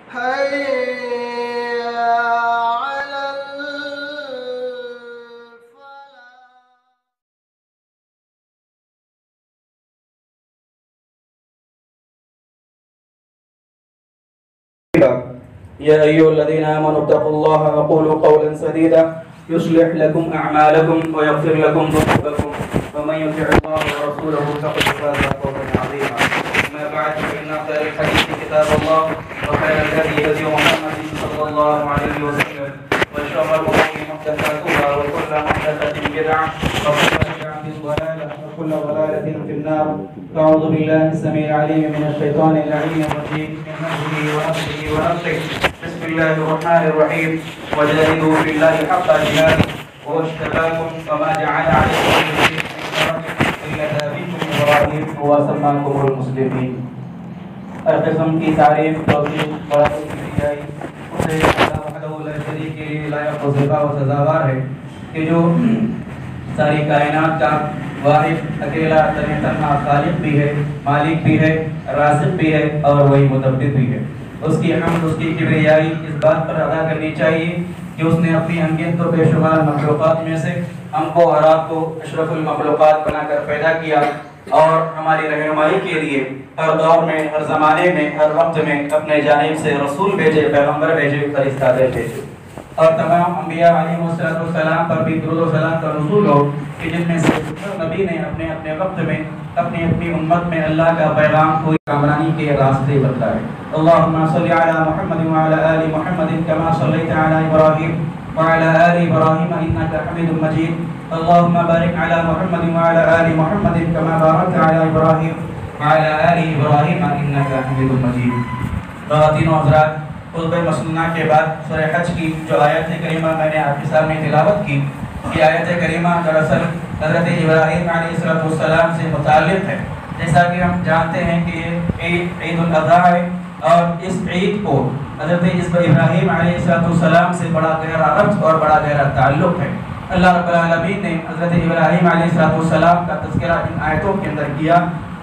حي على الفلاح. يا أيها الذين آمنوا اتقوا الله وقولوا قولا سديدا يصلح لكم أعمالكم ويغفر لكم ذنوبكم ومن يطع الله ورسوله فقد فاز فوزا عظيما. أما بعد فإن خير الحديث كتاب الله وخير الهدي هدي محمد صلى الله عليه وسلم وشر الأمور محدثاتها وكل محدثة بدعة وكل بدعة ضلالة وكل ضلالة في النار. أعوذ بالله السميع العليم من الشيطان اللعين الرجيم من همزه ونفسه ونفسه. بسم الله الرحمن الرحيم. وجاهدوا في الله حق جهاده وهو اجتباكم وما جعل عليكم في الدين إلا أبيكم إبراهيم وسماكم المسلمين. ہر قسم کی تعریف توصیف برابر کی جائے اسے اللہ وحدہ لا شریک کے لیے لائق و زیبا و سزاوار ہے کہ جو ساری کائنات کا واحد اکیلا تنہا خالق بھی ہے، مالک بھی ہے، رازق بھی ہے اور وہی مدبر بھی ہے. اس کی حمد، اس کی کبریائی اس بات پر ادا کرنی چاہیے کہ اس نے اپنی انگنت و بے شمار مخلوقات میں سے ہم کو اور آپ کو اشرف المخلوقات بنا کر پیدا کیا اور ہماری رہنمائی کے لیے ہر دور میں، ہر زمانے میں، ہر وقت میں اپنے جانب سے رسول بھیجے، پیغمبر بھیجے، فرشتہ بھیجے. اور تمام انبیاء علیہ السلام پر بھی درود و سلام کا نزول ہو کہ جن میں سے نبی نے اپنے اپنے وقت میں اپنی اپنی امت میں اللہ کا پیغام کوئی کامرانی کے راستے بتلائے. اللہم صلی علی محمد وعلی آل محمد کما صلیت علی ابراہیم وعلی آل ابراہیم انکا حمید مجید. اللہم بارک علی محمد وعلی آل محمد کما بارکت علی ابراہیم وعلی آل ابراہیم انکا حمید مجید. خواتین و حضرات، خطبہ مسنونہ کے بعد سورہ حج کی جو آیت کریمہ میں نے آپ کے سامنے تلاوت کی، یہ آیت کریمہ دراصل حضرت ابراہیم علیہ السلام سے متعلق ہے. جیسا کہ ہم جانتے ہیں کہ یہ عید الاضحیٰ ہے اور اس عید کو حضرت ابراہیم علیہ السلام سے بڑا گہرا ربط اور بڑا گہرا تعلق ہے. اللہ رب العالمین نے حضرت ابراہیم علیہ السلام کا تذکرہ ان آیتوں کے اندر کیا.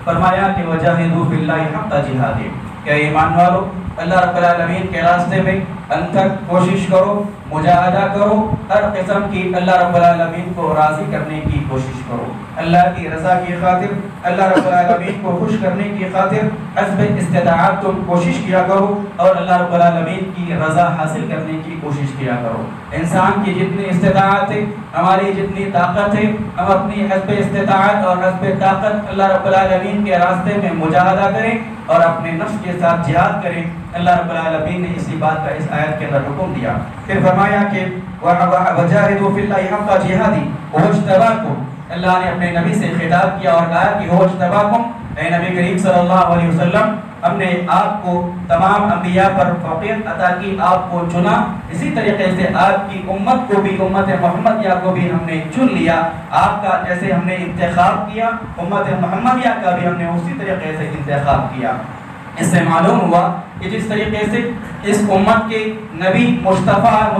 فرمایا کہ وجاہدوا فی اللہ حق جہادہ، کہ ایمان والو اللہ رب العالمین کے راستے میں انت تک کوشش کرو، مجاہدہ کرو، ہر قسم کی اللہ رب العالمین کو راضی کرنے کی کوشش کرو. اللہ کی رضا کی خاطر، اللہ رب العالمین کو خوش کرنے کی خاطر حسب استطاعت تم کوشش کیا کرو اور اللہ رب العالمین کی رضا حاصل کرنے کی کوشش کیا کرو. انسان کی جتنی استطاعت ہے، ہماری جتنی طاقت ہے، ہم اپنی حسب استطاعت اور حسب طاقت اللہ رب العالمین کے راستے میں مجاہدہ کریں اور اپنے نفس کے ساتھ جہاد کریں. اللہ رب العالمین نے اسی بات کا اس آیت کے اندر حکم دیا. پھر فرمایا کہ وَجَاهِدُوا فِي اللَّهِ حَقَّ جِهَادِهِ وَهُوَ اجْتَبَاكُمْ. اللہ نے اپنے نبی سے خطاب کیا اور کہا کہ هُوَ اجْتَبَاكُمْ، اے نبی کریم صلی اللہ علیہ وسلم، ہم نے آپ کو تمام انبیاء پر فوقیت عطا کی، آپ کو چنا. اسی طریقے سے آپ کی امت کو بھی، امت محمدیہ کو بھی ہم نے چن لیا. آپ کا جیسے ہم نے انتخاب کیا، امت محمدیہ کا بھی ہم نے اسی طریقے سے انتخاب کیا. اس سے معلوم ہوا کہ جس طریقے سے اس امت کے نبی مصطفیٰ ہیں،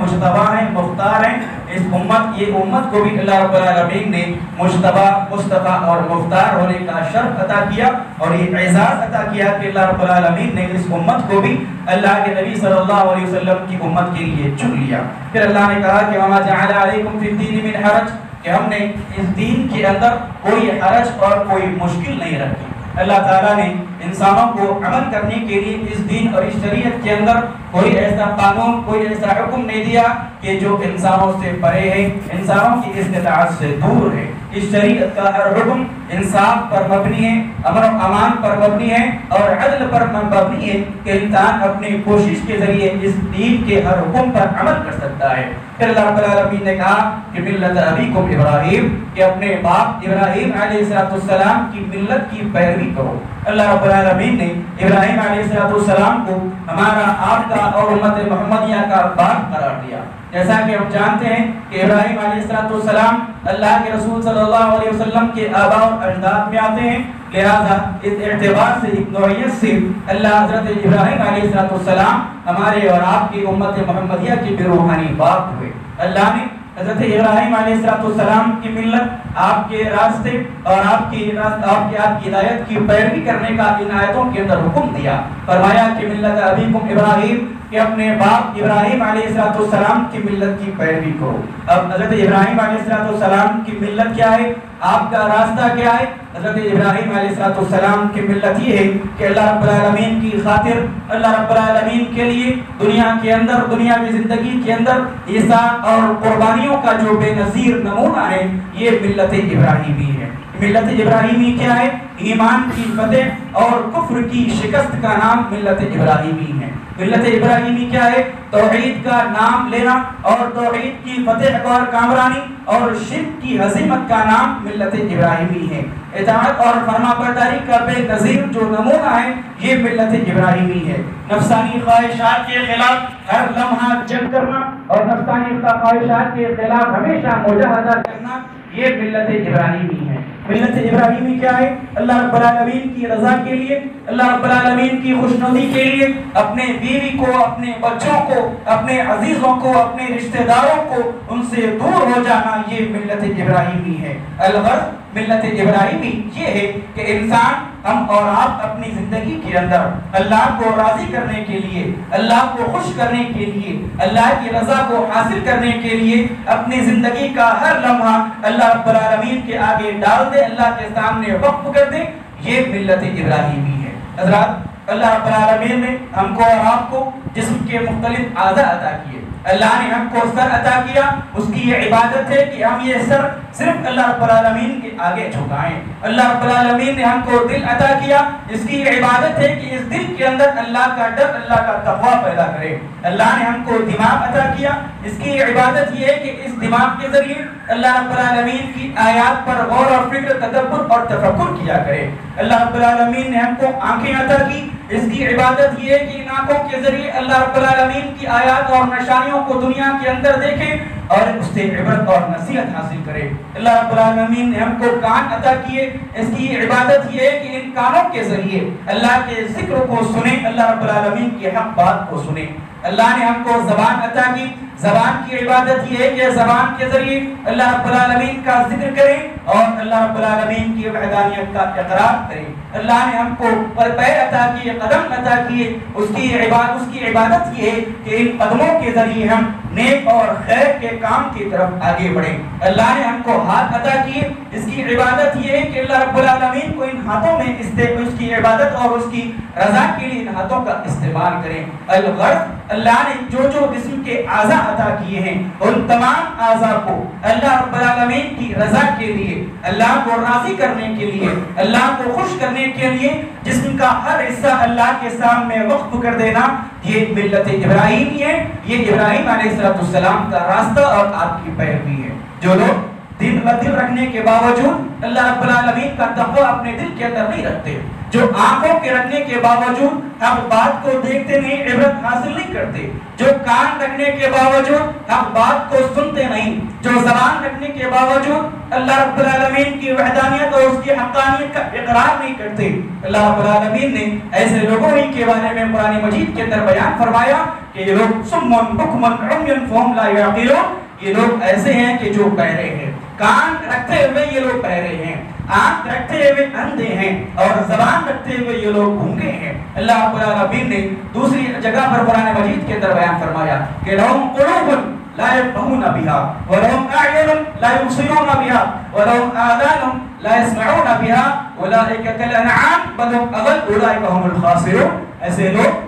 مجتبیٰ ہیں، مختار ہیں، اس امت، یہ امت کو بھی اللہ رب العالمین نے مصطفیٰ اور مختار ہونے کا شرف عطا کیا اور یہ اعزاز عطا کیا کہ اللہ رب العالمین نے اس امت کو بھی اللہ کے نبی صلی اللہ علیہ وسلم کی امت کے لیے چن لیا. پھر اللہ نے کہا کہ وَمَا جَعَلَ عَلَيْكُمْ فِي الدِّينِ مِنْ حَرَجٍ، کہ ہم نے اس دین کے اندر کوئی حرج اور کوئی مشکل نہیں رکھی. اللہ تعالیٰ نے انسانوں کو عمل کرنے کے لیے اس دین اور اس شریعت کے اندر کوئی ایسا قانون، کوئی ایسا حکم نہیں دیا کہ جو انسانوں سے پرے ہے، انسانوں کی استطاعت سے دور ہے. اس شریعت کا ہر حکم انصاف پر مبنی ہے، امن و امان پر مبنی ہے اور عدل پر مبنی ہے کہ انسان اپنی کوشش کے ذریعے اس دین کے ہر حکم پر عمل کر سکتا ہے. پھر اللہ رب العالمین نے کہا کہ ملت ابیکم ابراہیم، کہ اپنے باپ ابراہیم علیہ السلام کی ملت کی پیروی کرو. اللہ رب العالمین نے ابراہیم علیہ السلام کو ہمارا، آپ کا اور امت محمدیہ کا باپ قرار دیا. جیسا کہ ہم جانتے ہیں کہ ابراہیم علیہ السلام اللہ کے رسول صلی اللہ علیہ وسلم کے آباء اور اجداد میں آتے ہیں، لہذا اس اعتبار سے، ایک نوعیت سے اللہ حضرت ابراہیم علیہ السلام ہمارے اور آپ کی امت محمدیہ کے بھی روحانی باپ ہوئے. اللہ نے حضرت ابراہیم علیہ السلام کی ملت آپ کے راستے اور آپ کی ہدایت کی پیروی کرنے کا ان آیتوں کے اندر حکم دیا. فرمایا کہ ملت ابیکم ابراہیم، کہ اپنے باپ ابراہیم علیہ السلام کی ملت کی پیروی کرو. اب حضرت ابراہیم علیہ السلام کی ملت کیا ہے، آپ کا راستہ کیا ہے؟ حضرت ابراہیم علیہ السلام کی ملت یہ ہے کہ اللہ رب العالمین کی خاطر، اللہ رب العالمین کے لیے دنیا کے اندر، دنیاوی زندگی کے اندر ایثار اور قربانیوں کا جو بے نظیر نمونہ ہے، یہ ملت ابراہیمی ہے. ملت ابراہیمی کیا ہے؟ ایمان کی فتح اور کفر کی شکست کا نام ملت ابراہیمی ہے. ملت ابراہیمی کیا ہے؟ توحید کا نام لینا اور توحید کی فتح اور کامرانی اور شرک کی ہزیمت کا نام ملت ابراہیمی ہے. اطاعت اور فرما برداری کا بے نظیر جو نمونہ ہے، یہ ملت ابراہیمی ہے. نفسانی خواہشات کے خلاف ہر لمحہ جنگ کرنا اور نفسانی خواہشات کے خلاف ہمیشہ مجاہدہ کرنا، یہ ملت ابراہیمی ہے. ملت ابراہیمی کیا ہے؟ اللہ رب العالمین کی رضا کے لیے، اللہ رب العالمین کی خوشنودی کے لیے اپنے بیوی کو، اپنے بچوں کو، اپنے عزیزوں کو، اپنے رشتہ داروں کو ان سے دور ہو جانا، یہ ملت ابراہیمی ہے. الغرض ملت ابراہیمی یہ ہے کہ انسان، ہم اور آپ اپنی زندگی کے اندر اللہ کو راضی کرنے کے لیے، اللہ کو خوش کرنے کے لیے، اللہ کی رضا کو حاصل کرنے کے لیے اپنی زندگی کا ہر لمحہ اللہ رب العالمین کے آگے ڈال دے، اللہ کے سامنے وقف کر دے، یہ ملت ابراہیمی ہے. حضرات، اللہ رب العالمین نے ہم کو اور آپ کو جسم کے مختلف اعضاء عطا کیے. اللہ نے ہم کو سر عطا کیا، اس کی یہ عبادت ہے کہ ہم یہ سر صرف اللہ رب العالمین کے آگے جھکائیں. اللہ رب العالمین نے ہم کو دل عطا کیا، اس کی یہ عبادت ہے کہ اس دل کے اندر اللہ کا ڈر، اللہ کا تقویٰ پیدا کرے. اللہ نے ہم کو دماغ عطا کیا، اس کی یہ عبادت یہ ہے کہ اس دماغ کے ذریعے اللہ رب العالمین کی آیات پر غور اور فکر، تدبر اور تفکر کیا کرے. اللہ رب العالمین نے ہم کو آنکھیں عطا کی، اس کی عبادت یہ ہے کہ ان آنکھوں کے ذریعے اللہ رب العالمین کی آیات اور نشانیوں کو دنیا کے اندر دیکھیں اور اس سے عبرت اور نصیحت حاصل کرے. اللہ رب العالمین نے ہم کو کان عطا کیے، اس کی عبادت یہ ہے کہ ان کانوں کے ذریعے اللہ کے ذکر کو سنیں، اللہ رب العالمین کی حق بات کو سنیں. اللہ نے ہم کو زبان عطا کی، زبان کی عبادت یہ ہے کہ زبان کے ذریعے اللہ رب العالمین کا ذکر کریں اور اللہ رب العالمین کی وحدانیت کا اقرار کریں. اللہ نے ہم کو پیر عطا کیے، قدم عطا کیے، اس کی عبادت یہ ہے کہ ان قدموں کے ذریعے ہم نیک اور خیر کے کام کی طرف آگے بڑھیں. اللہ نے ہم کو ہاتھ عطا کیے، اس کی عبادت یہ ہے کہ اللہ رب العالمین کو ان ہاتھوں میں اس کی عبادت اور اس کی رضا کے لیے ان ہاتھوں کا استعمال کریں. الغرض، اللہ نے جو جسم کے اعضاء عطا کیے ہیں ان تمام اعضاء کو اللہ رب العالمین کی رضا کے لیے، اللہ کو راضی کرنے کے لیے، اللہ کو خوش کرنے کے لیے جسم کا ہر حصہ اللہ کے سامنے وقف کر دینا، یہ ملت ابراہیمی ہے. یہ ابراہیم علیہ السلام کا راستہ اور آپ کی پیروی ہے. جو لوگ دل رکھنے کے باوجود اللہ رب العالمین کا تقویٰ اپنے دل کے اندر نہیں رکھتے، جو آنکھوں کے رکھنے کے باوجود حق بات کو دیکھتے نہیں، عبرت حاصل نہیں کرتے، جو کان رکھنے کے باوجود حق بات کو سنتے نہیں، جو زبان رکھنے کے باوجود اللہ رب العالمین کی وحدانیت اور اس کی حقانیت کا اقرار نہیں کرتے، اللہ رب العالمین نے ایسے لوگوں ہی کے بارے میں قرآن مجید کے اندر بیان فرمایا کہ یہ لوگ صم بکم عمی فہم لا یعقلون، یہ لوگ ایسے ہیں کہ جو بہرے ہیں. کان رکھتے ہوئے یہ لوگ بہرے ہیں، آنکھ رکھتے ہوئے اندھے ہیں اور زبان رکھتے ہوئے یہ لوگ گونگے ہیں. اللہ رب العالمین نے دوسری جگہ پر قرآن مجید کے اندر بیان فرمایا کہ لہم قلوب لا يفقهون بها ولهم اعین لا يبصرون بها ولهم آذان لا يسمعون بها اولئک كالانعام بل هم اضل اولئک هم الخاسرون. ایسے لوگ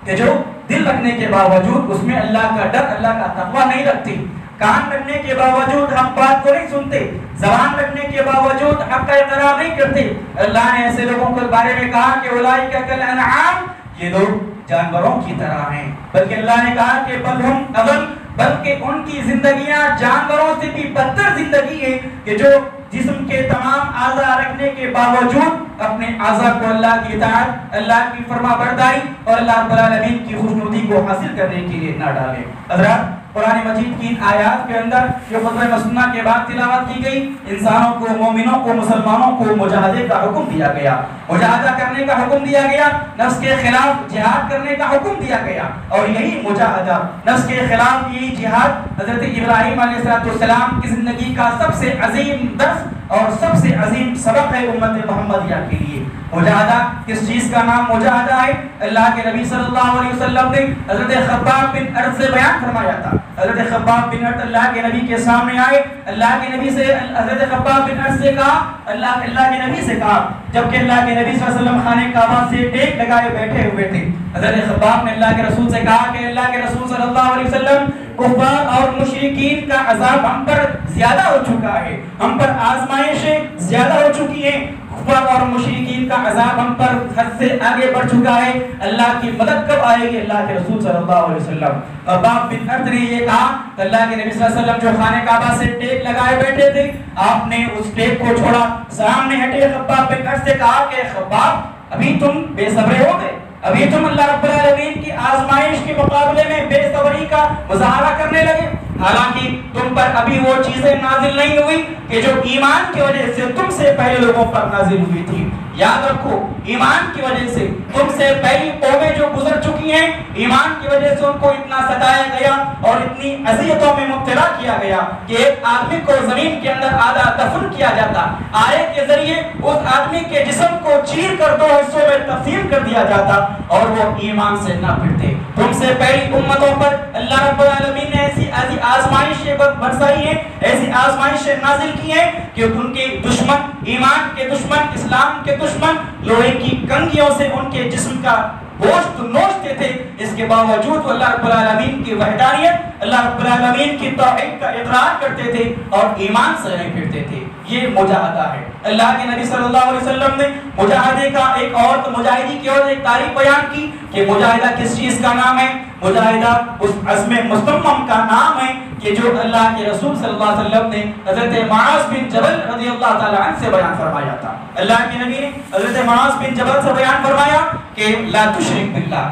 کہ جو دل رکھنے کے باوجود اس میں اللہ کا ڈر، اللہ کا تقویٰ نہیں رکھتے، کان رکھنے کے باوجود حق بات کو نہیں سنتے، زبان رکھنے کے باوجود حق کا اقرار نہیں کرتے. اللہ نے ایسے لوگوں کے بارے میں کہا کہ اولئک کالانعام، یہ لوگ جانوروں کی طرح ہیں. بلکہ اللہ نے کہا کہ بل ہم اضل، بلکہ ان کی زندگیاں جانوروں سے بھی بدتر زندگی ہے کہ جو جسم کے تمام اعضاء رکھنے کے باوجود اپنے اعضاء کو اللہ کی اطاعت، اللہ کی فرما برداری اور اللہ رب العالمین کی خوشنودی کو حاصل کرنے کے لیے نہ ڈالے. حضرات، قرآن مجید کی آیات کے اندر جو خطبہ مسنہ کے بعد تلاوت کی گئی، انسانوں کو، مومنوں کو، مسلمانوں کو مجاہدے کا حکم دیا گیا، مجاہدہ کرنے کا حکم دیا گیا، نفس کے خلاف جہاد کرنے کا حکم دیا گیا، اور یہی مجاہدہ نفس کے خلاف یہی جہاد حضرت ابراہیم علیہ السلام کی زندگی کا سب سے عظیم درس اور سب سے عظیم سبق ہے امت محمدیہ کے لیے۔ مجاہدہ کس چیز کا نام مجاہدہ ہے؟ اللہ کے نبی صلی اللہ علیہ وسلم نے حضرت خباب بن ارت سے بیان فرمایا تھا۔ حضرت خباب بن ارت اللہ کے نبی کے سامنے آئے، اللہ کے نبی سے حضرت خباب بن ارت سے کہا، اللہ کے نبی سے کہا، جبکہ اللہ کے نبی صلی اللہ علیہ وسلم خانے کعبہ سے ٹیک لگائے بیٹھے ہوئے تھے۔ حضرت خباب نے اللہ کے رسول سے کہا کہ اللہ کے رسول صلی اللہ علیہ وسلم، کفار اور مشرکین کا عذاب ہم پر زیادہ ہو چکا ہے، ہم پر آزمائشیں زیادہ ہو چکی ہیں، کفار اور مشرکین کا عذاب ہم پر حد سے آگے بڑھ چکا ہے، اللہ کی مدد کب آئے گی؟ اللہ کے رسول صلی اللہ علیہ وسلم۔ خباب بن ارت نے یہ کہا کہ اللہ کے نبی صلی اللہ علیہ وسلم جو خانے کعبہ سے ٹیک لگائے بیٹھے تھے، آپ نے اس ٹیک کو چھوڑا، سامنے ہٹے خباب بن ارت سے کہا کہ خباب ابھی تم بے صبر ہو گئے، ابھی تم اللہ رب العالمین کی آزمائش کے مقابلے میں بے صبری کا مظاہرہ کرنے لگے، حالانکہ تم پر ابھی وہ چیزیں نازل نہیں ہوئی کہ جو ایمان کی وجہ سے تم سے پہلے لوگوں پر نازل ہوئی تھی۔ یاد رکھو، ایمان کی وجہ سے تم سے پہلی قومیں جو گزر چکی ہیں، ایمان کی وجہ سے ان کو اتنا ستایا گیا اور اتنی اذیتوں میں مبتلا کیا گیا کہ ایک آدمی کو زمین کے اندر آدھا دفن کیا جاتا، آرے کے ذریعے اس آدمی کے جسم کو چیر کر دو حصوں میں تقسیم کر دیا جاتا اور وہ ایمان سے نہ پھرتے۔ تم سے پہلی امتوں پر اللہ رب العالمین نے ایسی آزمائشیں برسائی ہیں، ایسی آزمائشیں نازل کی ہیں کہ ان کے دشمن، ایمان کے دشمن، اسلام کے دشمن لوہے کی کنگھیوں سے ان کے جسم کا گوشت نوچتے تھے، اس کے باوجود اللہ رب العالمین کی وحدانیت، اللہ رب العالمین کی توحید کا اقرار کرتے تھے اور ایمان سے نہیں پھرتے تھے۔ یہ مجاہدہ ہے۔ اللہ کے نبی صلی اللہ علیہ وسلم نے مجاہدے کا ایک اور مجاہدی کی اور ایک تعریف بیان کی کہ مجاہدہ کس چیز کا نام ہے؟ مجاہدہ اس عزم مصمم کا نام ہے کہ جو اللہ کے رسول صلی اللہ علیہ وسلم نے حضرت معاذ بن جبل رضی اللہ تعالی عنہ سے بیان فرمایا تھا۔ اللہ کے نبی نے حضرت معاذ بن جبل سے بیان فرمایا کہ لا تشرک باللہ،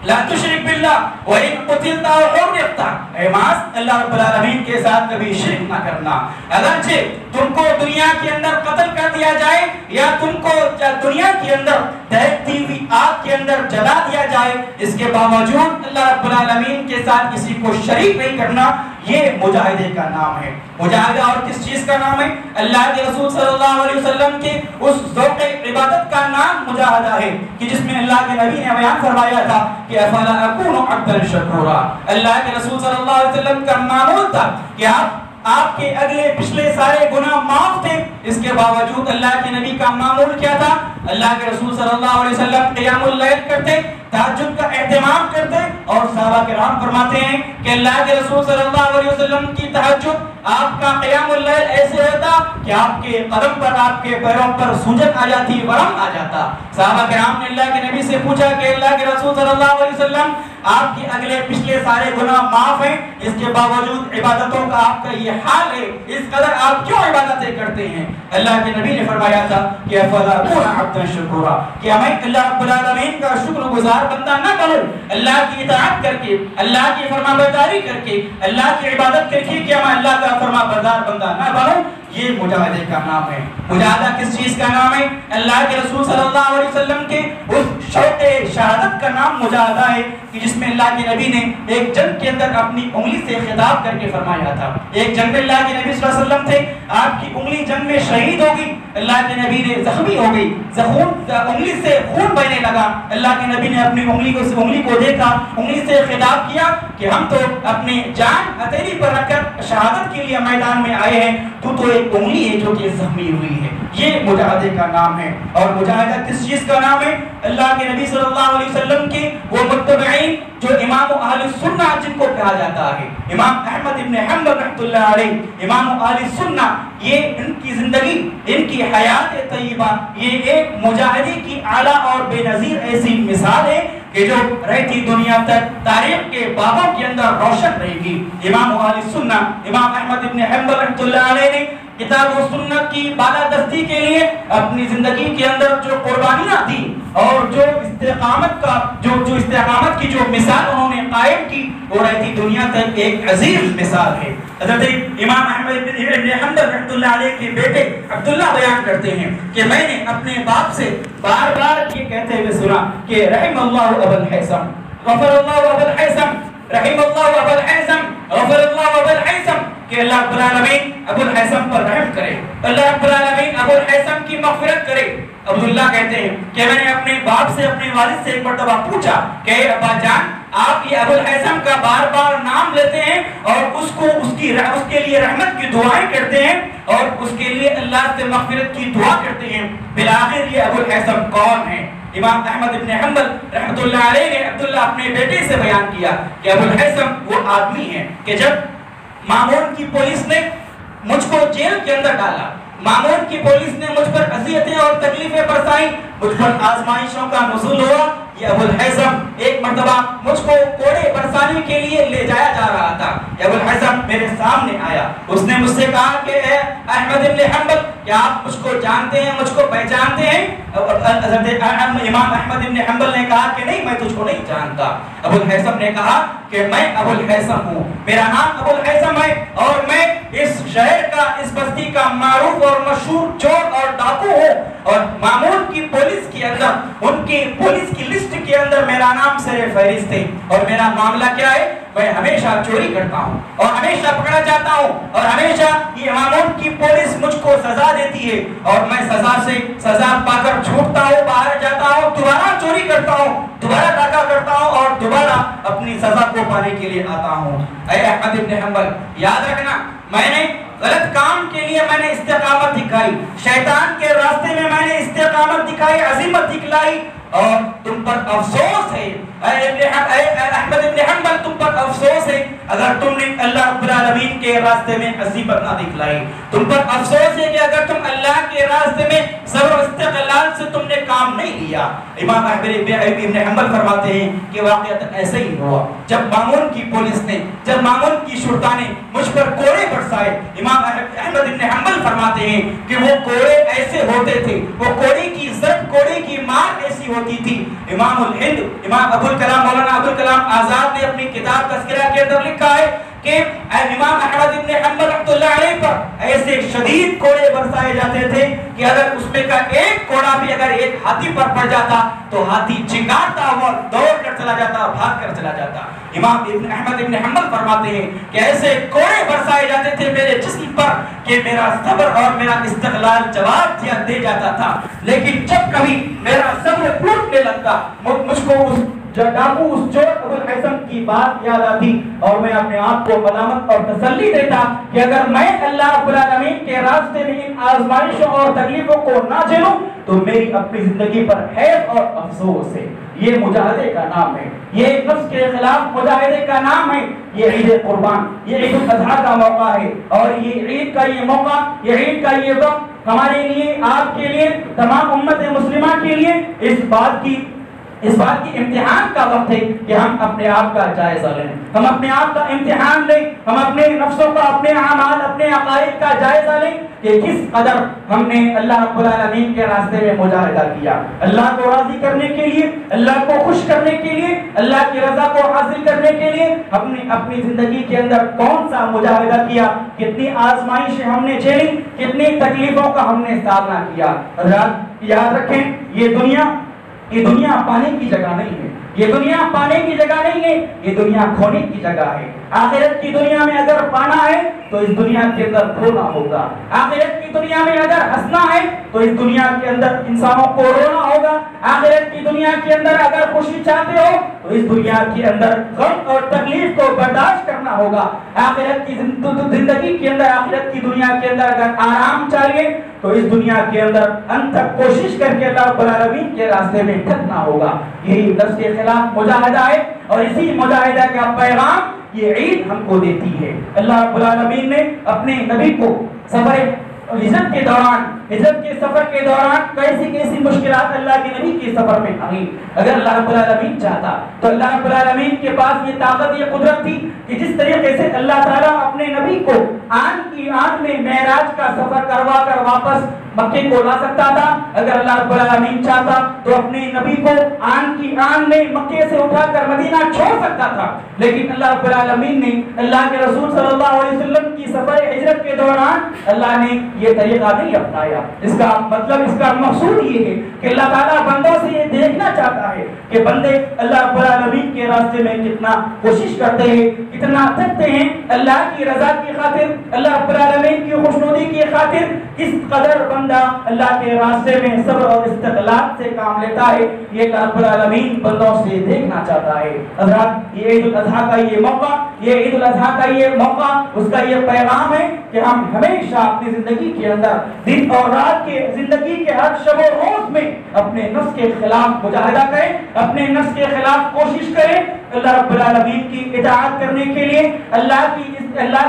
لا تشرک باللہ وَإِن قُتِلْتَ أَوْ حُرِّقْتَ، اے معاذ اللہ رب العالمین کے ساتھ کبھی شرک نہ کرنا، اگرچہ تم کو دنیا کے اندر قتل کر دیا جائے یا تم کو دنیا کے اندر دہتی ہوئی آگ کے اندر جلا دیا جائے، اس کے باوجود اللہ رب العالمین کے ساتھ کسی کو شریک نہیں کرنا، یہ مجاہدے کا نام ہے۔ مجاہدہ اور کس چیز کا نام ہے؟ اللہ کے رسول صلی اللہ علیہ وسلم کے اس ذوق عبادت کا نام مجاہدہ ہے کہ جس میں اللہ کے نبی نے بیان فرمایا تھا کہ افلا اکون عبدا شکورا۔ اللہ کے رسول صلی اللہ علیہ وسلم کا معمول تھا کہ آپ کے اگلے پچھلے سارے گناہ معاف تھے، اس کے باوجود اللہ کے نبی کا معمول کیا تھا؟ اللہ کے رسول صلی اللہ علیہ وسلم قیام اللیل کرتے، تہجد کا اہتمام کرتے، اور صحابہ کرام فرماتے ہیں کہ اللہ کے رسول صلی اللہ علیہ وسلم کی تہجد، آپ کا قیام اللیل ایسے ہوتا کہ آپ کے قدم پر، آپ کے پیروں پر سوجن آ جاتی، ورم آ جاتا۔ صحابہ کرام نے اللہ کے نبی سے پوچھا کہ اللہ کے رسول صلی اللہ علیہ وسلم آپ کے اگلے پچھلے سارے گناہ معاف ہیں، اس کے باوجود عبادتوں کا آپ کا یہ حال ہے، اس قدر آپ کیوں عبادتیں کرتے ہیں؟ اللہ کے نبی نے فرمایا تھا کہ افلا اکون عبدا شکورا، کہ میں اللہ رب العالمین کا شکر گزار بندہ نہ بنوں، اللہ کی اطاعت کر کے، اللہ کی فرما برداری کر کے، اللہ کی عبادت کر کے، کیا میں اللہ کا فرما بردار بندہ نہ بنوں؟ یہ مجاہدے کا نام ہے۔ مجاہدہ کس چیز کا نام ہے؟ اللہ کے رسول صلی اللہ علیہ وسلم کے اس شوق شہادت کا نام مجاہدہ ہے کہ جس میں اللہ کے نبی نے ایک جنگ کے اندر اپنی انگلی سے خطاب کر کے فرمایا تھا۔ ایک جنگ میں اللہ کے نبی صلی اللہ علیہ وسلم تھے، آپ کی انگلی جنگ میں شہید ہو گئی، اللہ کے نبی نے زخمی ہو گئی، انگلی سے خون بہنے لگا، اللہ کے نبی نے اپنی انگلی کو دیکھا، انگلی سے خطاب کیا کہ ہم تو اپنی جان ہتھیلی پر رکھ کر شہادت کے لیے میدان میں آئے ہیں، تو ایک انگلی ہے جو کہ زخمی ہوئی ہے۔ یہ مجاہدے کا نام ہے۔ اور مجاہدہ کس چیز کا نام ہے؟ اللہ کے نبی صلی اللہ علیہ وسلم کے وہ متبعین جو امام اہل سنہ جن کو کہا جاتا ہے، امام احمد ابن حنبل رحمۃ اللہ علیہ، امام اہل سنہ، یہ ان کی زندگی، ان کی حیات طیبہ، یہ ایک مجاہدے کی اعلیٰ اور بے نظیر ایسی مثال ہے کہ جو رہتی دنیا تک تاریخ کے بابوں کے اندر روشن رہے گی۔ امام اہل سنہ امام احمد ابن حنبل رحمۃ اللہ علیہ نے کتاب و سنت کی بالادستی کے لیے اپنی زندگی کے اندر جو قربانیاں دی اور جو استقامت کا جو استقامت کی جو مثال انہوں نے قائم کی وہ رہتی دنیا تک ایک عظیم مثال ہے۔ حضرت امام احمد بن حنبل رحمۃ اللہ علیہ کے بیٹے عبداللہ بیان کرتے ہیں کہ میں نے اپنے باپ سے بار بار یہ کہتے ہوئے سنا کہ رحم اللہ ابا الحیثم، غفر اللہ ابا الحیثم، رحم اللہ ابا الحیثم، غفر اللہ ابا الحیثم، کہ اللہ رب العالمین ابو الحیثم پر رحم کرے، اللہ رب العالمین ابو الحیثم کی مغفرت کرے۔ عبداللہ کہتے ہیں کہ میں نے اپنے باپ سے اپنے والد سے ایک مرتبہ پوچھا کہ ابا جان آپ یہ ابو الحیثم کا بار بار نام لیتے ہیں اور اس کے لیے رحمت کی دعائیں کرتے ہیں اور اس کے لیے اللہ سے مغفرت کی دعا کرتے ہیں، بالآخر یہ ابو الحیثم کون ہے؟ امام احمد بن حنبل رحمۃ اللہ علیہ نے عبداللہ اپنے بیٹے سے بیان کیا کہ ابو الحیثم وہ آدمی ہے کہ جب مامون کی پولیس نے مجھ کو جیل کے اندر ڈالا، مامون کی پولیس نے مجھ پر اذیتیں اور تکلیفیں برسائیں، مجھ پر آزمائشوں کا نزول ہوا، یہ ابو الحیثم ایک مرتبہ مجھ کو کوڑے برسانے کے لیے لے جایا جا رہا تھا، ابو الحیثم میرے سامنے آیا، اس نے مجھ سے کہا کہ اے احمد بن حنبل کیا آپ مجھ کو جانتے ہیں، مجھ کو پہچانتے ہیں؟ امام احمد بن حنبل نے کہا کہ نہیں، میں تجھ کو نہیں جانتا۔ ابو الحیثم نے کہا کہ میں ابو الحیثم ہوں، میرا نام ابو الحیثم ہے اور میں اس شہر کا، اس بستی کا معروف اور مشہور چور اور ڈاکو ہوں، اور مامون کی پولیس کے اندر، ان کی پولیس کی لسٹ کے اندر میرا نام سر فہرست ہے، اور میرا معاملہ کیا ہے؟ میں ہمیشہ چوری کرتا ہوں اور ہمیشہ پکڑا جاتا ہوں اور ہمیشہ یہ مامون کی پولیس مجھ کو سزا دیتی ہے اور میں سزا پا کر چھوٹتا ہوں، باہر جاتا ہوں، دوبارہ چوری کرتا ہوں، دوبارہ ڈاکہ کرتا ہوں اور دوبارہ اپنی سزا کو پانے کے لیے آتا ہوں۔ اے احمد بن حنبل یاد رکھنا، میں نے غلط کام کے لیے میں نے استقامت دکھائی، شیطان کے راستے میں میں نے استقامت دکھائی، عزیمت دکھلائی، اور تم پر افسوس ہے اے احمد بن حنبل، تم پر افسوس ہے اگر تم نے اللہ رب العالمین کے راستے میں عزیمت نہ دکھلائی، تم پر افسوس ہے کہ اگر تم اللہ کے راستے میں صبر و استقلال سے تم نے کام نہیں لیا۔ امام احمد بن حنبل فرماتے ہیں کہ واقعات ایسے ہی ہوا جب مامون کی پولیس نے، جب مامون کی شرطا نے مجھ پر کوڑے برسائے۔ امام احمد بن حنبل فرماتے ہیں کہ وہ کوڑے ایسے ہوتے تھے، وہ کوڑے کی ضرب، کوڑے کی مار ایسی ہوتی تھی۔ امام الہند، امام مولانا ابو الکلام آزاد نے اپنی کتاب تذکرہ کے اندر لکھا ہے کہ امام احمد بن حنبل رحمۃ اللہ علیہ پر ایسے شدید کوڑے برسائے جاتے تھے کہ اگر اس میں کا ایک کوڑا بھی اگر ایک ہاتھی پر پڑ جاتا تو ہاتھی چنگاڑتا ہوا دوڑ کر چلا جاتا، بھاگ کر چلا جاتا۔ امام احمد بن حنبل فرماتے ہیں کہ ایسے کوڑے برسائے جاتے تھے میرے جسم پر کہ میرا صبر اور میرا استقلال جواب دے جاتا تھا، لیکن جب کبھی میرا صبر ٹوٹنے لگتا، مجھ کو اس ڈاکو، اس چور ابو الحیثم کی بات یاد آتی اور میں اپنے آپ کو ملامت اور تسلی دیتا کہ اگر میں اللہ رب العالمین کے راستے میں ان آزمائشوں اور تکلیفوں کو نہ جھیلوں تو میری اپنی زندگی پر حیف اور افسوس ہے۔ یہ مجاہدے کا نام ہے، یہ نفس کے خلاف مجاہدے کا نام ہے۔ یہ عید قربان، یہ عید الاضحیٰ کا موقع ہے اور یہ عید کا یہ موقع، یہ عید کا یہ وقت ہمارے لیے، آپ کے لیے، تمام امت مسلمہ کے لیے اس بات کی امتحان کا وقت ہے کہ ہم اپنے آپ کا جائزہ لیں، ہم اپنے آپ کا امتحان لیں، ہم اپنے نفسوں کا، اپنے اعمال، اپنے عقائد کا جائزہ لیں کہ کس قدر ہم نے اللہ رب العالمین کے راستے میں مجاہدہ کیا، اللہ کو راضی کرنے کے لیے، اللہ کو خوش کرنے کے لیے، اللہ کی رضا کو حاصل کرنے کے لیے ہم نے اپنی زندگی کے اندر کون سا مجاہدہ کیا، کتنی آزمائشیں ہم نے جھیلی، کتنی تکلیفوں کا ہم نے سامنا کیا۔ یاد رکھیں یہ دنیا پانے کی جگہ نہیں ہے، یہ دنیا پانے کی جگہ نہیں ہے، یہ دنیا کھونے کی جگہ ہے۔ آخرت کی دنیا میں اگر پانا ہے تو اس دنیا کے اندر کھونا ہوگا، آخرت کی دنیا میں اگر ہنسنا ہے تو اس دنیا کے اندر انسانوں کو رونا ہوگا، آخرت کی دنیا کے اندر اگر خوشی چاہتے ہو تو اس دنیا کے اندر غم اور تکلیف کو برداشت کرنا ہوگا، آخرت کی زندگی کے اندر، آخرت کی دنیا کے اندر اگر آرام چاہیے تو اس دنیا کے اندر انت تک کوشش کر کے اللہ رب العالمین کے راستے میں ڈٹنا ہوگا۔ یہی نفس کے خلاف مجاہدہ ہے اور اسی مجاہدہ کا پیغام یہ عید ہم کو دیتی ہے۔ اللہ رب العالمین نے اپنے نبی کو سفر ہجرت کے دوران ہجرت کے سفر کے دوران کیسی کیسی مشکلات اللہ کے نبی کے سفر میں آئیں. اگر اللہ رب العالمین چاہتا تو اللہ رب العالمین کے پاس یہ طاقت یہ قدرت تھی کہ جس طریقے سے اللہ تعالیٰ اپنے نبی کو آن کی آن میں معراج کا سفر کروا کر واپس مکے کو لا سکتا تھا. اگر اللہ رب العالمین چاہتا تو اپنے نبی کو آن کی آن میں مکے سے اٹھا کر مدینہ چھوڑ سکتا تھا. لیکن اللہ رب العالمین نے اللہ کے رسول صلی اللہ علیہ وسلم کی سفر ہجرت کے دوران اللہ نے یہ طریقہ نہیں اپنایا. اس کا مطلب اس کا مقصود یہ ہے کہ اللہ تعالیٰ بندوں سے یہ دیکھنا چاہتا ہے کہ بندے اللہ رب العالمین کے راستے میں کتنا کوشش کرتے ہیں, کتنا تھکتے ہیں. اللہ کی رضا کی خاطر, اللہ رب العالمین کی خوشنودی کی خاطر کس قدر بندہ اللہ کے راستے میں صبر اور استقلال سے کام لیتا ہے, یہ اللہ رب العالمین بندوں سے دیکھنا چاہتا ہے. حضرات, یہ عید الاضحیٰ کا یہ موقع, یہ عید الاضحیٰ کا یہ موقع, اس کا یہ پیغام ہے کہ ہم ہمیشہ اپنی زندگی کے اندر دن اور رات کے زندگی کے ہر شب و روز میں اپنے نفس کے خلاف مجاہدہ کریں, اپنے نفس کے خلاف کوشش کریں, اللہ رب العالمین کی اطاعت کرنے کے لیے, اللہ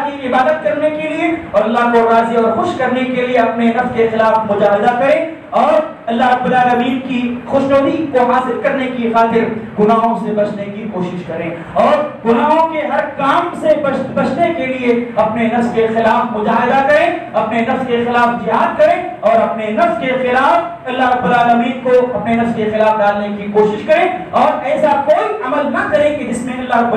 کی عبادت کرنے کے لیے اور اللہ کو راضی اور خوش کرنے کے لیے اپنے نفس کے خلاف مجاہدہ کریں اور اللہ رب العالمین کی خوشنودی کو حاصل کرنے کی خاطر گناہوں سے بچنے کی کوشش کریں اور گناہوں کے ہر کام سے بچنے کے لیے اپنے نفس کے خلاف مجاہدہ کریں, اپنے نفس کے خلاف جہاد کریں اور اپنے نفس کے خلاف اللہ رب العالمین کو اپنے نفس کے خلاف ڈالنے کی کوشش کریں اور ایسا کوئی عمل نہ کریں کہ جس میں اللہ رب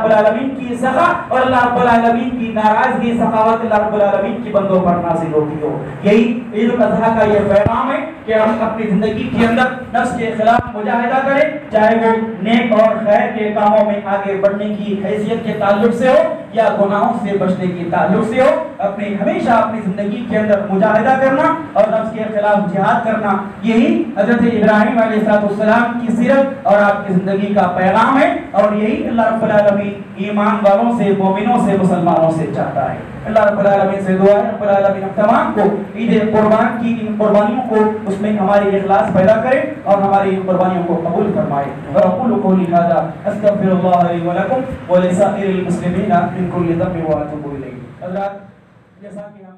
العالمین کی سخا اور اللہ رب العالمین کی ناراضگی, سخاوت اللہ رب العالمین کی بندوں پر نازل ہوتی ہو. یہی عید الاضحیٰ کا یہ پیغام ہے کہ ہم اپنی زندگی کے اندر نفس کے خلاف مجاہدہ کریں, چاہے وہ نیک اور خیر کے کاموں میں آگے بڑھنے کی حیثیت کے تعلق سے ہو یا گناہوں سے بچنے کی تعلق سے ہو. ہمیشہ اپنی زندگی کے اندر مجاہدہ کرنا اور نفس کے خلاف جہاد کرنا, یہی حضرت ابراہیم علیہ السلام کی سیرت اور آپ کی زندگی کا پیغام ہے اور یہی اللہ رب العالمین ایمان والوں سے, مومنوں سے, مسلمانوں سے چاہتا ہے. اللہ رب العالمین سے دعا ہے رب العالمین ہم تمام کو عید قربان کی ان قربانیوں کو اس میں ہماری اخلاص پیدا کرے اور ہماری ان قربانیوں کو قبول فرمائے. وأقول قولي هذا أستغفر الله لي ولكم ولسائر المسلمين من كل ذنب وأتوب إليه. حضرات, جیسا کہ ہم